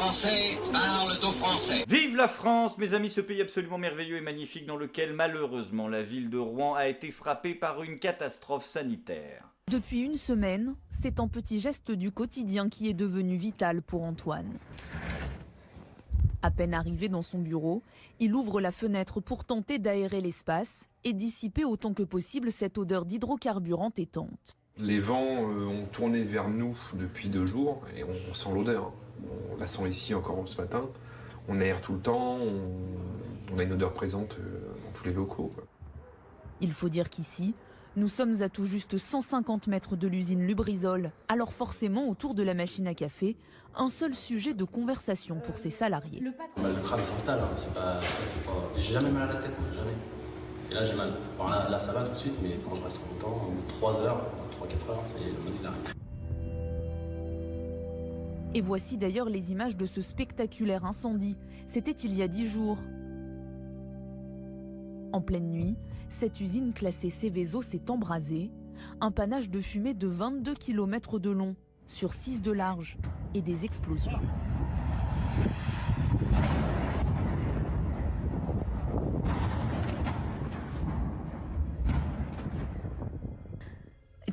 Français parlent aux Français. Vive la France, mes amis, ce pays absolument merveilleux et magnifique dans lequel malheureusement la ville de Rouen a été frappée par une catastrophe sanitaire. Depuis une semaine, c'est un petit geste du quotidien qui est devenu vital pour Antoine. À peine arrivé dans son bureau, il ouvre la fenêtre pour tenter d'aérer l'espace et dissiper autant que possible cette odeur d'hydrocarbures entêtante. Les vents ont tourné vers nous depuis 2 jours et on sent l'odeur. On la sent ici encore ce matin. On aère tout le temps, on a une odeur présente dans tous les locaux. Il faut dire qu'ici, nous sommes à tout juste 150 mètres de l'usine Lubrizol, alors forcément autour de la machine à café, un seul sujet de conversation pour ses salariés. Le crâne s'installe, hein. C'est pas... J'ai jamais mal à la tête, jamais. Et là j'ai mal. Alors là ça va tout de suite, mais quand je reste trop longtemps, au bout de 3 heures, 3-4 heures, ça y est, le mal il arrête. Et voici d'ailleurs les images de ce spectaculaire incendie. C'était il y a 10 jours. En pleine nuit, cette usine classée Seveso s'est embrasée. Un panache de fumée de 22 km de long, sur 6 de large, et des explosions.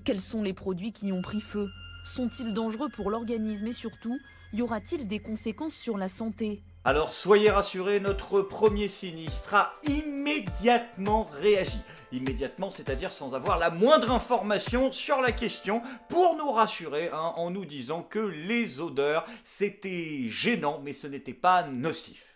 Quels sont les produits qui ont pris feu? Sont-ils dangereux pour l'organisme et surtout, y aura-t-il des conséquences sur la santé? Alors soyez rassurés, notre premier sinistre a immédiatement réagi. Immédiatement, c'est-à-dire sans avoir la moindre information sur la question, pour nous rassurer, en nous disant que les odeurs, c'était gênant, mais ce n'était pas nocif.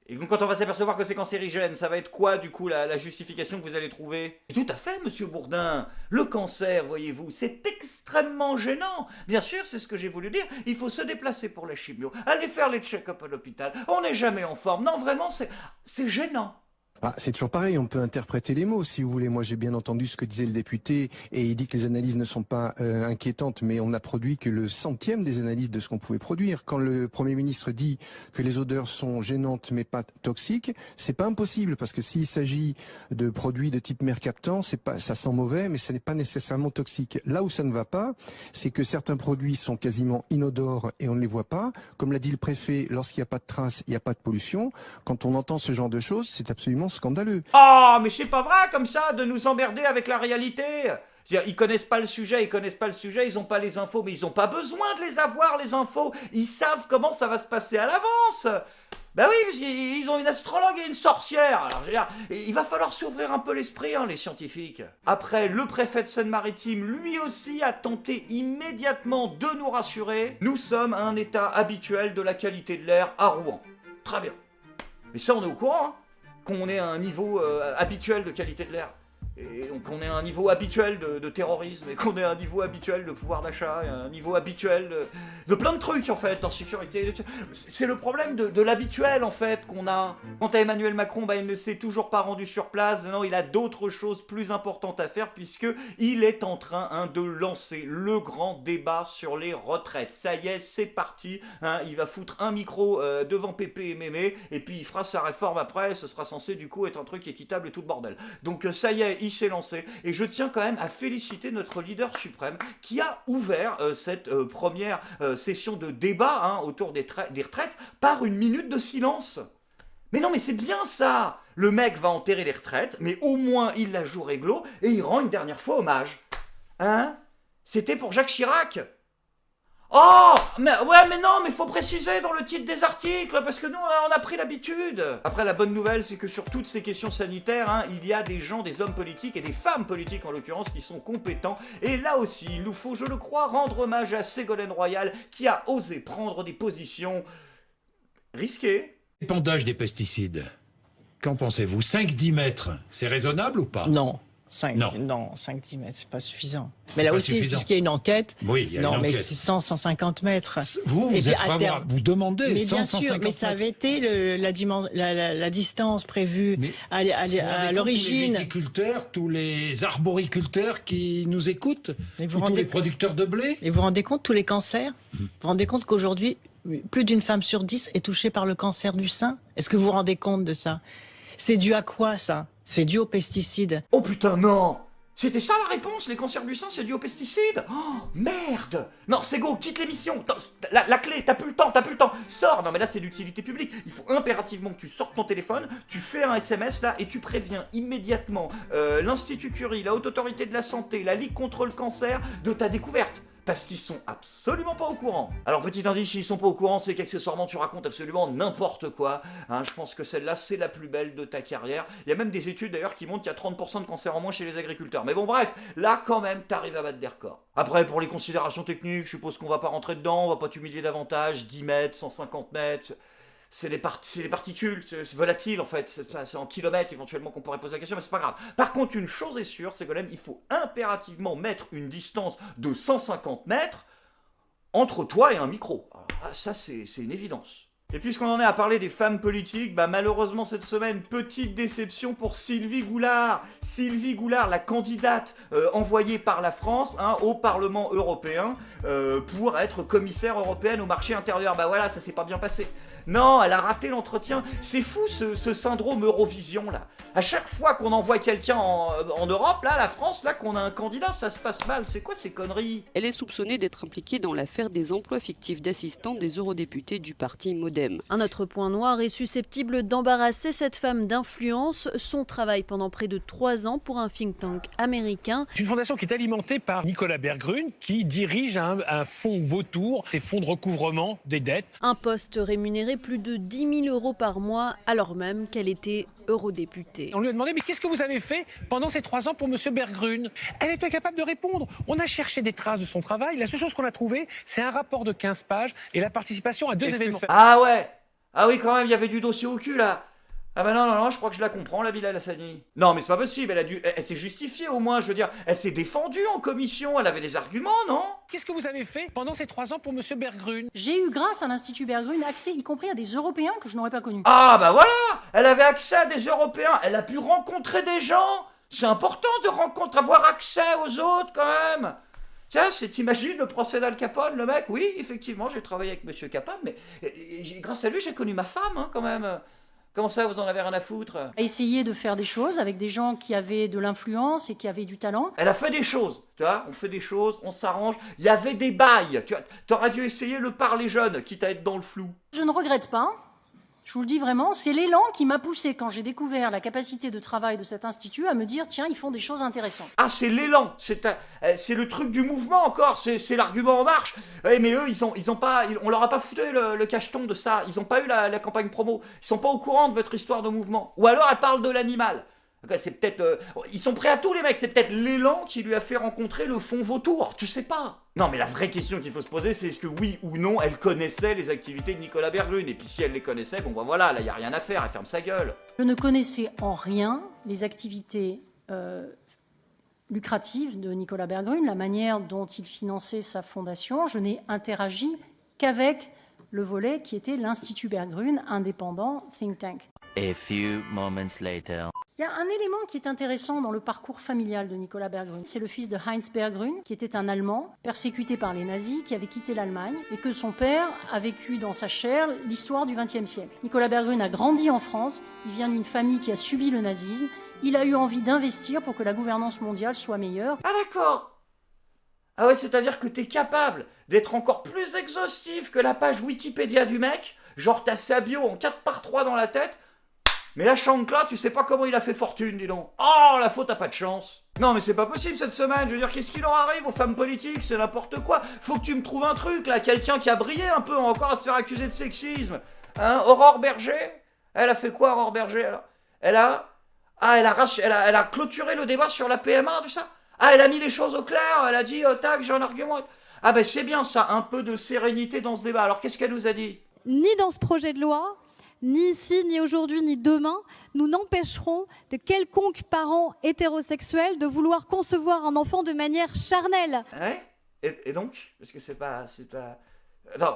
Et donc quand on va s'apercevoir que c'est cancérigène, ça va être quoi du coup la justification que vous allez trouver? Et tout à fait, monsieur Bourdin. Le cancer, voyez-vous, c'est extrêmement gênant. Bien sûr, c'est ce que j'ai voulu dire. Il faut se déplacer pour la chimio, aller faire les check-up à l'hôpital. On n'est jamais en forme. Non, vraiment, c'est gênant. Ah, c'est toujours pareil, on peut interpréter les mots si vous voulez. Moi j'ai bien entendu ce que disait le député et il dit que les analyses ne sont pas inquiétantes, mais on n'a produit que le centième des analyses de ce qu'on pouvait produire. Quand le Premier ministre dit que les odeurs sont gênantes mais pas toxiques, c'est pas impossible parce que s'il s'agit de produits de type mercaptan, ça sent mauvais mais ce n'est pas nécessairement toxique. Là où ça ne va pas, c'est que certains produits sont quasiment inodores et on ne les voit pas. Comme l'a dit le préfet, lorsqu'il n'y a pas de traces, il n'y a pas de pollution. Quand on entend ce genre de choses, c'est absolument scandaleux. Ah, mais c'est pas vrai comme ça de nous emmerder avec la réalité. Ils connaissent pas le sujet, ils ont pas les infos, mais ils ont pas besoin de les avoir, les infos. Ils savent comment ça va se passer à l'avance. Ben oui, parce qu'ils ont une astrologue et une sorcière. Alors, je veux dire, il va falloir s'ouvrir un peu l'esprit, les scientifiques. Après, le préfet de Seine-Maritime, lui aussi, a tenté immédiatement de nous rassurer. Nous sommes à un état habituel de la qualité de l'air à Rouen. Très bien. Mais ça, on est au courant, qu'on est à un niveau habituel de qualité de l'air, et qu'on est à un niveau habituel de terrorisme, et qu'on est à un niveau habituel de pouvoir d'achat, et un niveau habituel de plein de trucs en fait, en sécurité. C'est le problème de l'habituel en fait qu'on a. Quant à Emmanuel Macron, il ne s'est toujours pas rendu sur place, non, il a d'autres choses plus importantes à faire puisque il est en train de lancer le grand débat sur les retraites. Ça y est, c'est parti, il va foutre un micro devant Pépé et Mémé, et puis il fera sa réforme après, ce sera censé du coup être un truc équitable et tout le bordel. Donc ça y est, il s'est lancé, et je tiens quand même à féliciter notre leader suprême qui a ouvert cette première session de débat autour des retraites par une minute de silence. Mais non, mais c'est bien ça. Le mec va enterrer les retraites, mais au moins il la joue réglo et il rend une dernière fois hommage. C'était pour Jacques Chirac. Oh, mais non, mais faut préciser dans le titre des articles, parce que nous, on a pris l'habitude. Après, la bonne nouvelle, c'est que sur toutes ces questions sanitaires, il y a des gens, des hommes politiques, et des femmes politiques en l'occurrence, qui sont compétents. Et là aussi, il nous faut, je le crois, rendre hommage à Ségolène Royal, qui a osé prendre des positions risquées. L'épandage des pesticides, qu'en pensez-vous? 5-10 mètres, c'est raisonnable ou pas? Non. 5-10 mètres, c'est pas suffisant. Mais là aussi, puisqu'il y a une enquête, oui, il y a une enquête. Mais c'est 100-150 mètres. Vous êtes favorable, vous demandez mais 100, bien sûr, 150 mais ça avait été la distance prévue à l'origine. Tous les viticulteurs, tous les arboriculteurs qui nous écoutent, tous les producteurs de blé. Et vous vous rendez compte, tous les cancers? Vous vous rendez compte qu'aujourd'hui, plus d'une femme sur 10 est touchée par le cancer du sein? Est-ce que vous vous rendez compte de ça? C'est dû à quoi, ça? C'est dû aux pesticides. Oh putain, non! C'était ça la réponse, les cancers du sein c'est dû aux pesticides. Oh, merde. Non, c'est go, quitte l'émission. La clé, t'as plus le temps. Sors. Non mais là c'est d'utilité publique. Il faut impérativement que tu sortes ton téléphone, tu fais un SMS là et tu préviens immédiatement l'Institut Curie, la Haute Autorité de la Santé, la Ligue contre le cancer de ta découverte. Parce qu'ils sont absolument pas au courant. Alors petit indice, s'ils sont pas au courant, c'est qu'accessoirement tu racontes absolument n'importe quoi. Hein, je pense que celle-là, c'est la plus belle de ta carrière. Il y a même des études d'ailleurs qui montrent qu'il y a 30% de cancer en moins chez les agriculteurs. Mais bon bref, là quand même, t'arrives à battre des records. Après, pour les considérations techniques, je suppose qu'on va pas rentrer dedans, on va pas t'humilier davantage. 10 mètres, 150 mètres... C'est les particules, c'est volatile en fait, c'est en kilomètres éventuellement qu'on pourrait poser la question, mais c'est pas grave. Par contre, une chose est sûre, Ségolène, il faut impérativement mettre une distance de 150 mètres entre toi et un micro. Alors, ça, c'est une évidence. Et puisqu'on en est à parler des femmes politiques, bah malheureusement cette semaine, petite déception pour Sylvie Goulard. Sylvie Goulard, la candidate envoyée par la France au Parlement européen pour être commissaire européenne au marché intérieur. Bah voilà, ça s'est pas bien passé. Non, elle a raté l'entretien. C'est fou ce syndrome Eurovision là. À chaque fois qu'on envoie quelqu'un en Europe, là, la France, là, qu'on a un candidat, ça se passe mal. C'est quoi ces conneries? Elle est soupçonnée d'être impliquée dans l'affaire des emplois fictifs d'assistants des eurodéputés du parti Modem. Un autre point noir est susceptible d'embarrasser cette femme d'influence. Son travail pendant près de 3 ans pour un think tank américain. C'est une fondation qui est alimentée par Nicolas Berggruen, qui dirige un fonds vautour, des fonds de recouvrement des dettes. Un poste rémunéré plus de 10 000 € par mois, alors même qu'elle était eurodéputée. On lui a demandé, mais qu'est-ce que vous avez fait pendant ces 3 ans pour M. Berggruen? Elle est incapable de répondre. On a cherché des traces de son travail. La seule chose qu'on a trouvée, c'est un rapport de 15 pages et la participation à 2 événements. Ah ouais. Ah oui, quand même, il y avait du dossier au cul, là. Ah bah non, je crois que je la comprends, la Bilal Hassani. Non, mais c'est pas possible, elle s'est justifiée au moins, je veux dire. Elle s'est défendue en commission, elle avait des arguments, non? Qu'est-ce que vous avez fait pendant ces 3 ans pour M. Berggruen? J'ai eu, grâce à l'Institut Berggruen, accès y compris à des Européens que je n'aurais pas connus. Ah bah voilà. Elle avait accès à des Européens, elle a pu rencontrer des gens. C'est important de avoir accès aux autres, quand même. Tiens, t'imagines le procès d'Al Capone, le mec? Oui, effectivement, j'ai travaillé avec Monsieur Capone, mais grâce à lui, j'ai connu ma femme, quand même. Comment ça, vous en avez rien à foutre? À essayer de faire des choses avec des gens qui avaient de l'influence et qui avaient du talent. Elle a fait des choses, tu vois, on fait des choses, on s'arrange. Il y avait des bails, tu vois. T'aurais dû essayer le parler jeune, quitte à être dans le flou. Je ne regrette pas. Je vous le dis vraiment, c'est l'élan qui m'a poussé, quand j'ai découvert la capacité de travail de cet institut, à me dire, tiens, ils font des choses intéressantes. Ah, c'est l'élan, c'est le truc du mouvement encore, c'est l'argument en marche. Ouais, mais eux, on leur a pas foutu le cacheton de ça, ils ont pas eu la campagne promo, ils sont pas au courant de votre histoire de mouvement. Ou alors, elle parle de l'animal. C'est peut-être... ils sont prêts à tout, les mecs, c'est peut-être l'élan qui lui a fait rencontrer le fond vautour, tu sais pas. Non, mais la vraie question qu'il faut se poser, c'est est-ce que oui ou non, elle connaissait les activités de Nicolas Berggruen. Et puis si elle les connaissait, bon ben voilà, là, y a rien à faire, elle ferme sa gueule. Je ne connaissais en rien les activités lucratives de Nicolas Berggruen, la manière dont il finançait sa fondation. Je n'ai interagi qu'avec le volet qui était l'Institut Berggruen, indépendant think tank. A few moments later. Il y a un élément qui est intéressant dans le parcours familial de Nicolas Berggruen. C'est le fils de Heinz Berggruen, qui était un Allemand persécuté par les nazis, qui avait quitté l'Allemagne et que son père a vécu dans sa chair l'histoire du XXe siècle. Nicolas Berggruen a grandi en France, il vient d'une famille qui a subi le nazisme, il a eu envie d'investir pour que la gouvernance mondiale soit meilleure. Ah d'accord. Ah ouais, c'est-à-dire que t'es capable d'être encore plus exhaustif que la page Wikipédia du mec, genre t'as sa bio en 4x3 dans la tête. Mais la Chancla, tu sais pas comment il a fait fortune, dis donc. Oh, la faute, t'as pas de chance. Non, mais c'est pas possible cette semaine. Je veux dire, qu'est-ce qui leur arrive aux femmes politiques? C'est n'importe quoi. Faut que tu me trouves un truc, là. Quelqu'un qui a brillé un peu, encore à se faire accuser de sexisme. Hein, Aurore Berger? Elle a fait quoi, Aurore Berger, alors? Elle a clôturé le débat sur la PMA, tout ça? Ah, elle a mis les choses au clair. Elle a dit, tac, j'ai un argument. Ah ben, c'est bien ça, un peu de sérénité dans ce débat. Alors, qu'est-ce qu'elle nous a dit? Ni dans ce projet de loi, ni ici, ni aujourd'hui, ni demain, nous n'empêcherons de quelconque parent hétérosexuel de vouloir concevoir un enfant de manière charnelle. Ouais. Et donc? Parce que c'est pas... Attends,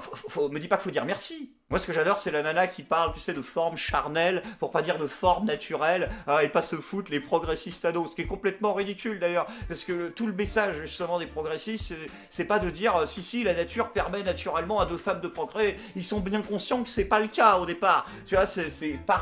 me dis pas qu'il faut dire merci. Moi, ce que j'adore, c'est la nana qui parle, tu sais, de forme charnelle, pour pas dire de forme naturelle, et pas se foutre les progressistes à dos, ce qui est complètement ridicule d'ailleurs, parce que tout le message justement des progressistes, c'est pas de dire si la nature permet naturellement à 2 femmes de procréer. Ils sont bien conscients que c'est pas le cas au départ. Tu vois,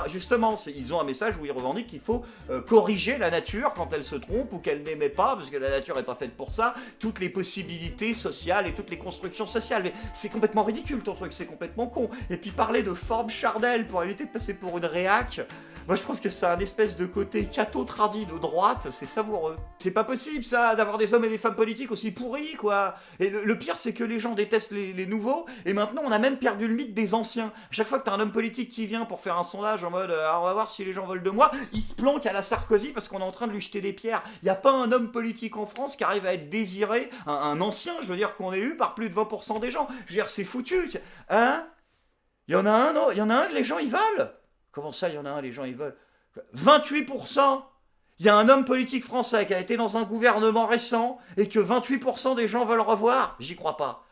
justement, ils ont un message où ils revendiquent qu'il faut corriger la nature quand elle se trompe ou qu'elle n'aimait pas, parce que la nature est pas faite pour ça, toutes les possibilités sociales et toutes les constructions sociales. Mais c'est complètement ridicule ton truc, c'est complètement con. Et puis parler de forme charnelle pour éviter de passer pour une réac, moi je trouve que ça a un espèce de côté catho-tradi de droite, c'est savoureux. C'est pas possible ça, d'avoir des hommes et des femmes politiques aussi pourris quoi. Et le pire c'est que les gens détestent les nouveaux, et maintenant on a même perdu le mythe des anciens. Chaque fois que t'as un homme politique qui vient pour faire un sondage en mode on va voir si les gens veulent de moi, il se planque à la Sarkozy parce qu'on est en train de lui jeter des pierres. Y a pas un homme politique en France qui arrive à être désiré, un ancien je veux dire qu'on ait eu par plus de 20% des gens. Je veux dire c'est foutu, hein. Il y en a un, non? Il y en a un que les gens ils veulent. Comment ça, il y en a un, les gens ils veulent? 28%. Il y a un homme politique français qui a été dans un gouvernement récent et que 28% des gens veulent revoir. J'y crois pas.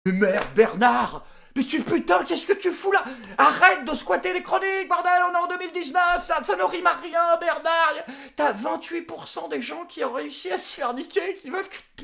Mais merde, Bernard! Mais putain, qu'est-ce que tu fous là? Arrête de squatter les chroniques, bordel, on est en 2019, ça ne rime à rien, Bernard. T'as 28% des gens qui ont réussi à se faire niquer, qui veulent que...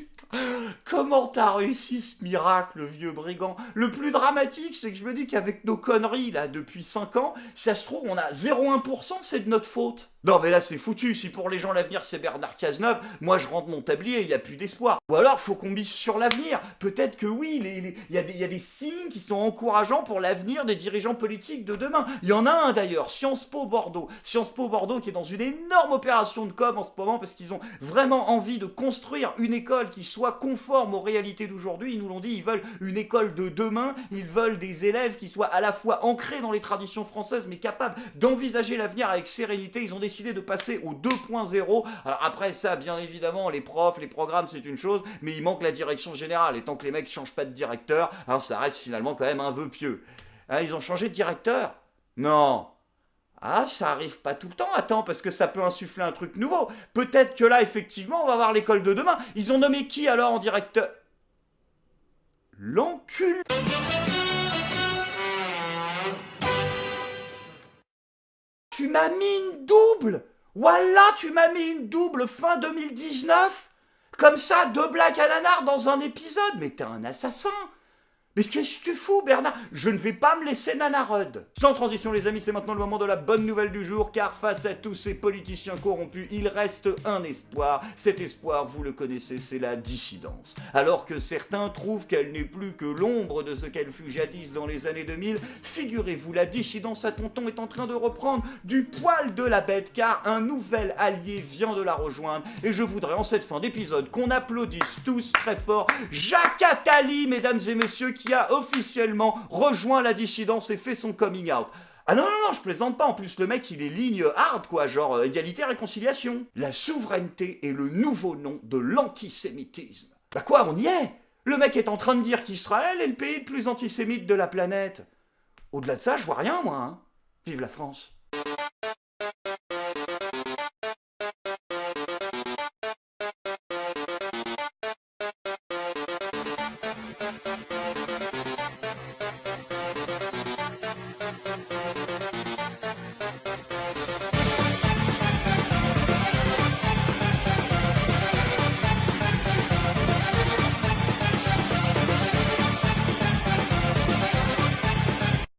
Comment t'as réussi ce miracle, vieux brigand? Le plus dramatique, c'est que je me dis qu'avec nos conneries, là, depuis 5 ans, si ça se trouve, on a 0,1%, c'est de notre faute. Non mais là c'est foutu, si pour les gens l'avenir c'est Bernard Cazeneuve, moi je rentre mon tablier, il n'y a plus d'espoir. Ou alors faut qu'on mise sur l'avenir, peut-être que oui, il y a des signes qui sont encourageants pour l'avenir des dirigeants politiques de demain. Il y en a un d'ailleurs, Sciences Po Bordeaux. Sciences Po Bordeaux qui est dans une énorme opération de com en ce moment parce qu'ils ont vraiment envie de construire une école qui soit conforme aux réalités d'aujourd'hui. Ils nous l'ont dit, ils veulent une école de demain, ils veulent des élèves qui soient à la fois ancrés dans les traditions françaises mais capables d'envisager l'avenir avec sérénité. Ils ont décidé de passer au 2.0. Alors après ça, bien évidemment, les profs, les programmes, c'est une chose, mais il manque la direction générale. Et tant que les mecs changent pas de directeur, hein, ça reste finalement quand même un vœu pieux. Hein, ils ont changé de directeur? Non. Ah, ça arrive pas tout le temps, attends, parce que ça peut insuffler un truc nouveau. Peut-être que là, effectivement, on va avoir l'école de demain. Ils ont nommé qui alors en directeur? L'encul. Tu m'as mis une double! Voilà, tu m'as mis une double fin 2019! Comme ça, 2 blagues à nanar dans un épisode! Mais t'es un assassin! Mais qu'est-ce que tu fous, Bernard? Je ne vais pas me laisser nanarode. Sans transition, les amis, c'est maintenant le moment de la bonne nouvelle du jour, car face à tous ces politiciens corrompus, il reste un espoir. Cet espoir, vous le connaissez, c'est la dissidence. Alors que certains trouvent qu'elle n'est plus que l'ombre de ce qu'elle fut jadis dans les années 2000, figurez-vous, la dissidence à tonton est en train de reprendre du poil de la bête, car un nouvel allié vient de la rejoindre. Et je voudrais, en cette fin d'épisode, qu'on applaudisse tous très fort Jacques Attali, mesdames et messieurs, qui a officiellement rejoint la dissidence et fait son coming out. Ah non, je plaisante pas, en plus le mec il est ligne hard quoi, genre égalité, réconciliation. La souveraineté est le nouveau nom de l'antisémitisme. Bah quoi, on y est? Le mec est en train de dire qu'Israël est le pays le plus antisémite de la planète. Au-delà de ça, je vois rien moi, hein. Vive la France.